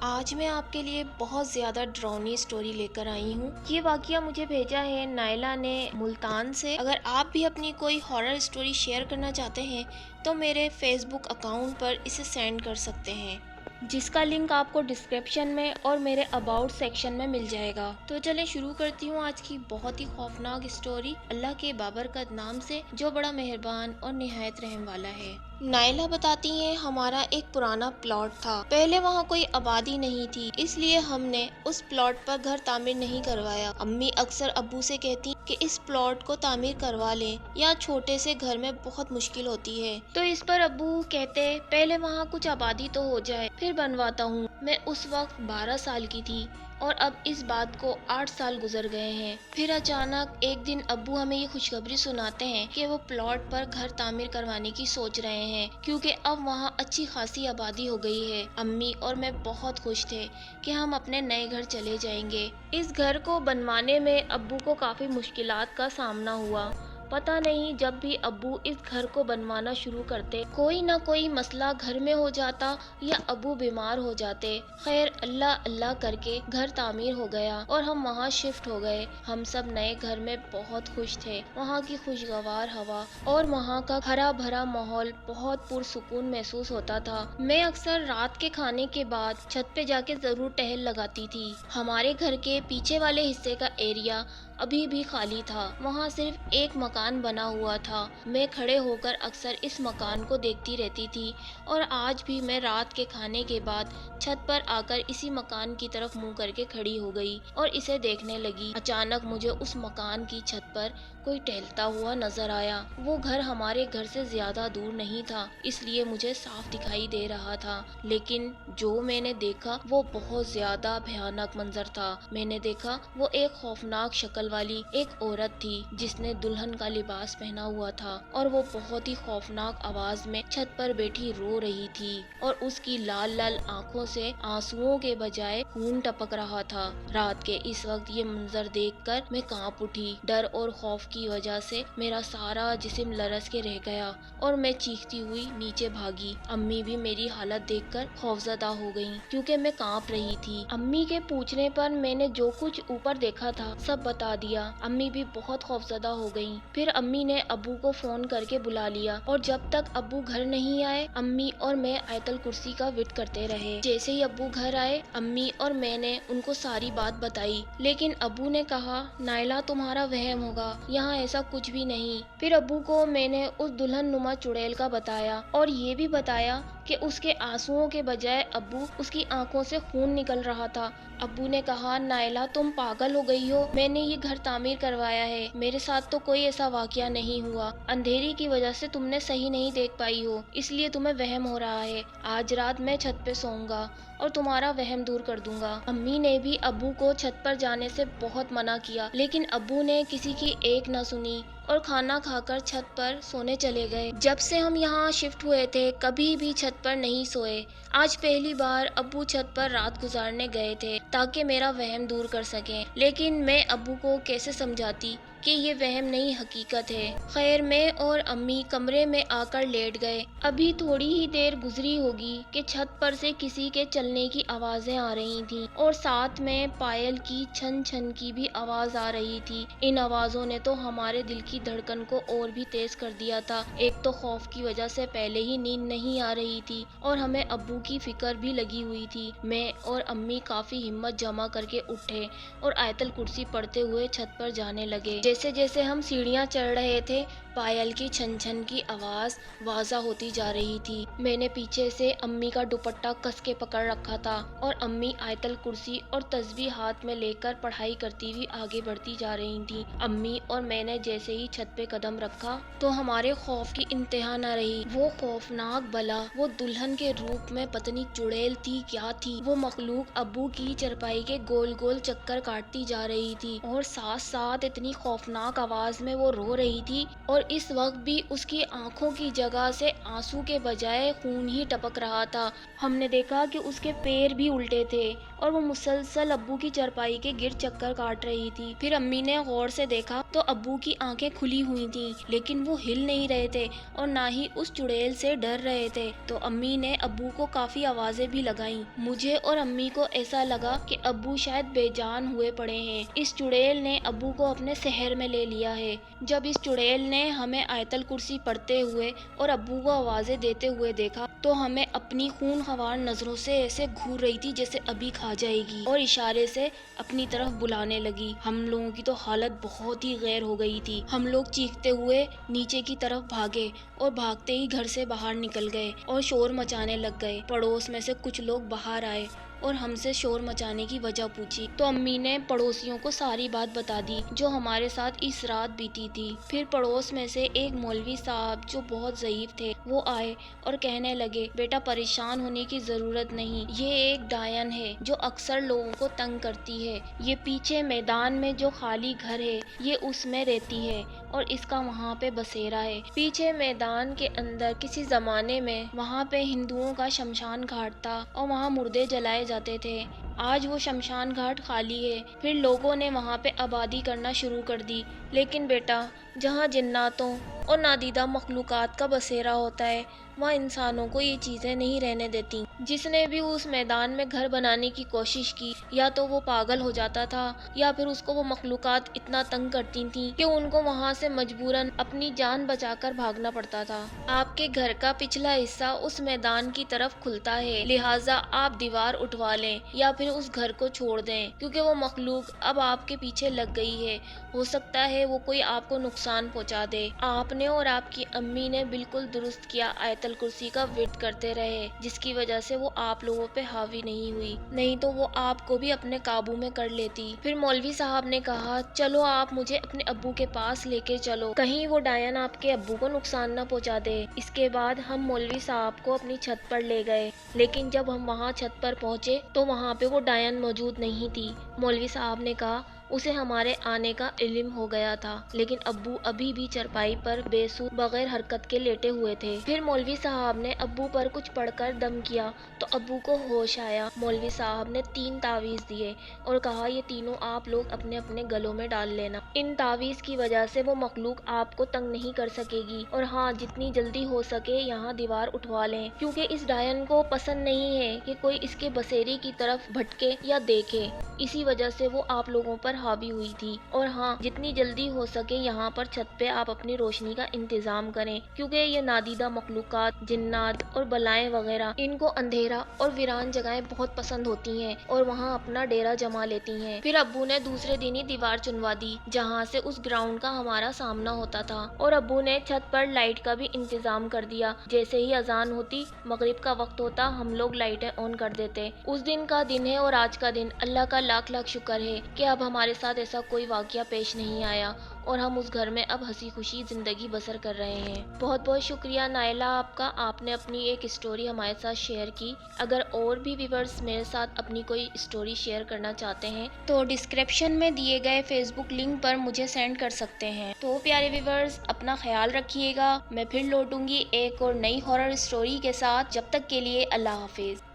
آج میں آپ کے لیے بہت زیادہ ڈراؤنی سٹوری لے کر آئی ہوں۔ یہ واقعہ مجھے بھیجا ہے نائلہ نے ملتان سے۔ اگر آپ بھی اپنی کوئی ہارر سٹوری شیئر کرنا چاہتے ہیں تو میرے فیس بک اکاؤنٹ پر اسے سینڈ کر سکتے ہیں، جس کا لنک آپ کو ڈسکرپشن میں اور میرے اباؤٹ سیکشن میں مل جائے گا۔ تو چلیں شروع کرتی ہوں آج کی بہت ہی خوفناک سٹوری اللہ کے بابرکت نام سے، جو بڑا مہربان اور نہایت رحم والا ہے۔ نائلہ بتاتی ہیں، ہمارا ایک پرانا پلاٹ تھا۔ پہلے وہاں کوئی آبادی نہیں تھی، اس لیے ہم نے اس پلاٹ پر گھر تعمیر نہیں کروایا۔ امی اکثر ابو سے کہتی کہ اس پلاٹ کو تعمیر کروا لیں، یا چھوٹے سے گھر میں بہت مشکل ہوتی ہے۔ تو اس پر ابو کہتے پہلے وہاں کچھ آبادی تو ہو جائے پھر بنواتا ہوں۔ میں اس وقت 12 سال کی تھی اور اب اس بات کو 8 سال گزر گئے ہیں۔ پھر اچانک ایک دن ابو ہمیں یہ خوشخبری سناتے ہیں کہ وہ پلاٹ پر گھر تعمیر کروانے کی سوچ رہے ہیں، کیونکہ اب وہاں اچھی خاصی آبادی ہو گئی ہے۔ امی اور میں بہت خوش تھے کہ ہم اپنے نئے گھر چلے جائیں گے۔ اس گھر کو بنوانے میں ابو کو کافی مشکلات کا سامنا ہوا۔ پتہ نہیں جب بھی ابو اس گھر کو بنوانا شروع کرتے، کوئی نہ کوئی مسئلہ گھر میں ہو جاتا یا ابو بیمار ہو جاتے۔ خیر اللہ اللہ کر کے گھر تعمیر ہو گیا اور ہم وہاں شفٹ ہو گئے۔ ہم سب نئے گھر میں بہت خوش تھے۔ وہاں کی خوشگوار ہوا اور وہاں کا ہرا بھرا ماحول بہت پرسکون محسوس ہوتا تھا۔ میں اکثر رات کے کھانے کے بعد چھت پہ جا کے ضرور ٹہل لگاتی تھی۔ ہمارے گھر کے پیچھے والے حصے کا ایریا ابھی بھی خالی تھا، وہاں صرف ایک مکان بنا ہوا تھا۔ میں کھڑے ہو کر اکثر اس مکان کو دیکھتی رہتی تھی، اور آج بھی میں رات کے کھانے کے بعد چھت پر آ کر اسی مکان کی طرف منہ کر کے کھڑی ہو گئی اور اسے دیکھنے لگی۔ اچانک مجھے اس مکان کی چھت پر کوئی ٹہلتا ہوا نظر آیا۔ وہ گھر ہمارے گھر سے زیادہ دور نہیں تھا، اس لیے مجھے صاف دکھائی دے رہا تھا، لیکن جو میں نے دیکھا وہ بہت زیادہ بھیانک منظر تھا۔ میں نے دیکھا وہ ایک خوفناک شکل والی ایک عورت تھی، جس نے دلہن کا لباس پہنا ہوا تھا، اور وہ بہت ہی خوفناک آواز میں چھت پر بیٹھی رو رہی تھی، اور اس کی لال لال آنکھوں سے آنسوؤں کے بجائے خون ٹپک رہا تھا۔ رات کے اس وقت یہ منظر دیکھ کر میں کانپ اٹھی۔ ڈر اور خوف کی وجہ سے میرا سارا جسم لرز کے رہ گیا اور میں چیختی ہوئی نیچے بھاگی۔ امی بھی میری حالت دیکھ کر خوفزدہ ہو گئیں، کیونکہ میں کانپ رہی تھی۔ امی کے پوچھنے پر میں نے جو کچھ اوپر دیکھا تھا سب بتا دیا۔ امی بھی بہت خوفزدہ ہو گئیں۔ پھر امی نے ابو کو فون کر کے بلا لیا، اور جب تک ابو گھر نہیں آئے امی اور میں آیت الکرسی کا ورد کرتے رہے۔ جیسے ہی ابو گھر آئے امی اور میں نے ان کو ساری بات بتائی، لیکن ابو نے کہا نائلہ تمہارا وہم ہوگا، یہاں ایسا کچھ بھی نہیں۔ پھر ابو کو میں نے اس دلہن نما چڑیل کا بتایا، اور یہ بھی بتایا کہ اس کے آنسوؤں کے بجائے ابو اس کی آنکھوں سے خون نکل رہا تھا۔ ابو نے کہا نائلہ تم پاگل ہو گئی ہو، میں نے یہ گھر تعمیر کروایا ہے، میرے ساتھ تو کوئی ایسا واقعہ نہیں ہوا، اندھیری کی وجہ سے تم نے صحیح نہیں دیکھ پائی ہو، اس لیے تمہیں وہم ہو رہا ہے۔ آج رات میں چھت پہ سوؤں گا اور تمہارا وہم دور کر دوں گا۔ امی نے بھی ابو کو چھت پر جانے سے بہت منع کیا، لیکن ابو نے کسی کی ایک نہ سنی اور کھانا کھا کر چھت پر سونے چلے گئے۔ جب سے ہم یہاں شفٹ ہوئے تھے کبھی بھی چھت پر نہیں سوئے۔ آج پہلی بار ابو چھت پر رات گزارنے گئے تھے تاکہ میرا وہم دور کر سکیں، لیکن میں ابو کو کیسے سمجھاتی کہ یہ وہم نہیں حقیقت ہے۔ خیر میں اور امی کمرے میں آ کر لیٹ گئے۔ ابھی تھوڑی ہی دیر گزری ہوگی کہ چھت پر سے کسی کے چلنے کی آوازیں آ رہی تھیں، اور ساتھ میں پائل کی چھن چھن کی بھی آواز آ رہی تھی۔ ان آوازوں نے تو ہمارے دل کی دھڑکن کو اور بھی تیز کر دیا تھا۔ ایک تو خوف کی وجہ سے پہلے ہی نیند نہیں آ رہی تھی، اور ہمیں ابو کی فکر بھی لگی ہوئی تھی۔ میں اور امی کافی ہمت جمع کر کے اٹھے اور آیت الکرسی پڑھتے ہوئے چھت پر جانے لگے۔ جیسے جیسے ہم سیڑھیاں چڑھ رہے تھے پائل کی چھن چھن کی آواز واضح ہوتی جا رہی تھی۔ میں نے پیچھے سے امی کا دوپٹہ کس کے پکڑ رکھا تھا، اور امی آیت الکرسی اور تسبیح ہاتھ میں لے کر پڑھائی کرتی ہوئی آگے بڑھتی جا رہی تھیں۔ امی اور میں نے جیسے ہی چھت پہ قدم رکھا تو ہمارے خوف کی انتہا نہ رہی۔ وہ خوفناک بلا، وہ دلہن کے روپ میں پتہ نہیں چڑیل تھی کیا تھی، وہ مخلوق ابو کی چرپائی کے گول گول چکر کاٹتی جا رہی تھی، اور ساتھ ساتھ اتنی خوفناک آواز میں وہ رو رہی تھی، اور اس وقت بھی اس کی آنکھوں کی جگہ سے آنسو کے بجائے خون ہی ٹپک رہا تھا۔ ہم نے دیکھا کہ اس کے پیر بھی الٹے تھے، اور وہ مسلسل ابو کی چرپائی کے گرد چکر کاٹ رہی تھی۔ پھر امی نے غور سے دیکھا تو ابو کی آنکھیں کھلی ہوئی تھیں، لیکن وہ ہل نہیں رہے تھے اور نہ ہی اس چڑیل سے ڈر رہے تھے۔ تو امی نے ابو کو کافی آوازیں بھی لگائیں۔ مجھے اور امی کو ایسا لگا کہ ابو شاید بے جان ہوئے پڑے ہیں۔ اس چڑیل نے ابو کو اپنے سحر میں لے لیا ہے۔ جب اس چڑیل نے ہمیں آیت الکرسی پڑھتے ہوئے اور ابو کو آوازیں دیتے ہوئے دیکھا تو ہمیں اپنی خون خوار نظروں سے ایسے گھور رہی تھی جیسے ابھی کھا جائے گی، اور اشارے سے اپنی طرف بلانے لگی۔ ہم لوگوں کی تو حالت بہت ہی غیر ہو گئی تھی۔ ہم لوگ چیختے ہوئے نیچے کی طرف بھاگے اور بھاگتے ہی گھر سے باہر نکل گئے اور شور مچانے لگ گئے۔ پڑوس میں سے کچھ لوگ باہر آئے اور ہم سے شور مچانے کی وجہ پوچھی تو امی نے پڑوسیوں کو ساری بات بتا دی جو ہمارے ساتھ اس رات بیتی تھی۔ پھر پڑوس میں سے ایک مولوی صاحب جو بہت ضعیف تھے وہ آئے اور کہنے لگے، بیٹا پریشان ہونے کی ضرورت نہیں، یہ ایک ڈائن ہے جو اکثر لوگوں کو تنگ کرتی ہے۔ یہ پیچھے میدان میں جو خالی گھر ہے یہ اس میں رہتی ہے اور اس کا وہاں پہ بسیرا ہے۔ پیچھے میدان کے اندر کسی زمانے میں وہاں پہ ہندوؤں کا شمشان گھاٹ تھا اور وہاں مردے جلائے جاتے تھے۔ آج وہ شمشان گھاٹ خالی ہے۔ پھر لوگوں نے وہاں پہ آبادی کرنا شروع کر دی، لیکن بیٹا جہاں جناتوں اور نادیدہ مخلوقات کا بسیرا ہوتا ہے وہاں انسانوں کو یہ چیزیں نہیں رہنے دیتی۔ جس نے بھی اس میدان میں گھر بنانے کی کوشش کی یا تو وہ پاگل ہو جاتا تھا یا پھر اس کو وہ مخلوقات اتنا تنگ کرتی تھیں کہ ان کو وہاں سے مجبوراً اپنی جان بچا کر بھاگنا پڑتا تھا۔ آپ کے گھر کا پچھلا حصہ اس میدان کی طرف کھلتا ہے، لہٰذا آپ دیوار اٹھوا لیں یا پھر اس گھر کو چھوڑ دیں، کیونکہ وہ مخلوق اب آپ کے پیچھے لگ گئی ہے۔ ہو سکتا ہے وہ کوئی آپ کو نقصان پہنچا دے۔ آپ نے اور آپ کی امی نے بالکل درست کیا، آیت الکرسی کا ورد کرتے رہے، جس کی وجہ سے وہ آپ لوگوں پہ حاوی نہیں ہوئی، نہیں تو وہ آپ کو بھی اپنے قابو میں کر لیتی۔ پھر مولوی صاحب نے کہا، چلو آپ مجھے اپنے ابو کے پاس لے کے چلو، کہیں وہ ڈائن آپ کے ابو کو نقصان نہ پہنچا دے۔ اس کے بعد ہم مولوی صاحب کو اپنی چھت پر لے گئے، لیکن جب ہم وہاں چھت پر پہنچے تو وہاں پہ وہ ڈائن موجود نہیں تھی۔ مولوی صاحب نے کہا اسے ہمارے آنے کا علم ہو گیا تھا، لیکن ابو ابھی بھی چرپائی پر بے سود بغیر حرکت کے لیٹے ہوئے تھے۔ پھر مولوی صاحب نے ابو پر کچھ پڑھ کر دم کیا تو ابو کو ہوش آیا۔ مولوی صاحب نے 3 تعویذ دیے اور کہا یہ تینوں آپ لوگ اپنے اپنے گلوں میں ڈال لینا۔ ان تعویذ کی وجہ سے وہ مخلوق آپ کو تنگ نہیں کر سکے گی، اور ہاں جتنی جلدی ہو سکے یہاں دیوار اٹھوا لیں، کیونکہ اس ڈائن کو پسند نہیں ہے کہ کوئی اس کے بسیرے کی طرف بھٹکے یا دیکھے، اسی وجہ سے وہ آپ لوگوں پر حاوی ہوئی تھی۔ اور ہاں جتنی جلدی ہو سکے یہاں پر چھت پہ آپ اپنی روشنی کا انتظام کریں، کیونکہ یہ نادیدہ مخلوقات، جنات اور بلائیں وغیرہ، ان کو اندھیرا اور ویران جگہیں بہت پسند ہوتی ہیں اور وہاں اپنا ڈیرا جما لیتی ہیں۔ پھر ابو نے دوسرے دن ہی دیوار چنوا دی جہاں سے اس گراؤنڈ کا ہمارا سامنا ہوتا تھا، اور ابو نے چھت پر لائٹ کا بھی انتظام کر دیا۔ جیسے ہی اذان ہوتی، مغرب کا وقت ہوتا، ہم لوگ لائٹیں آن کر دیتے۔ اس دن کا دن ہے اور آج کا دن اللہ کا لاکھ لاکھ شکر ہے کہ اب ہمارے ساتھ ایسا کوئی واقعہ پیش نہیں آیا اور ہم اس گھر میں اب ہنسی خوشی زندگی بسر کر رہے ہیں۔ بہت بہت شکریہ نائلہ آپ کا، آپ نے اپنی ایک اسٹوری ہمارے ساتھ شیئر کی۔ اگر اور بھی ویورز میرے ساتھ اپنی کوئی اسٹوری شیئر کرنا چاہتے ہیں تو ڈسکرپشن میں دیے گئے فیس بک لنک پر مجھے سینڈ کر سکتے ہیں۔ تو پیارے ویورز اپنا خیال رکھیے گا، میں پھر لوٹوں گی ایک اور نئی ہارر اسٹوری کے ساتھ۔ جب تک کے لیے اللہ حافظ۔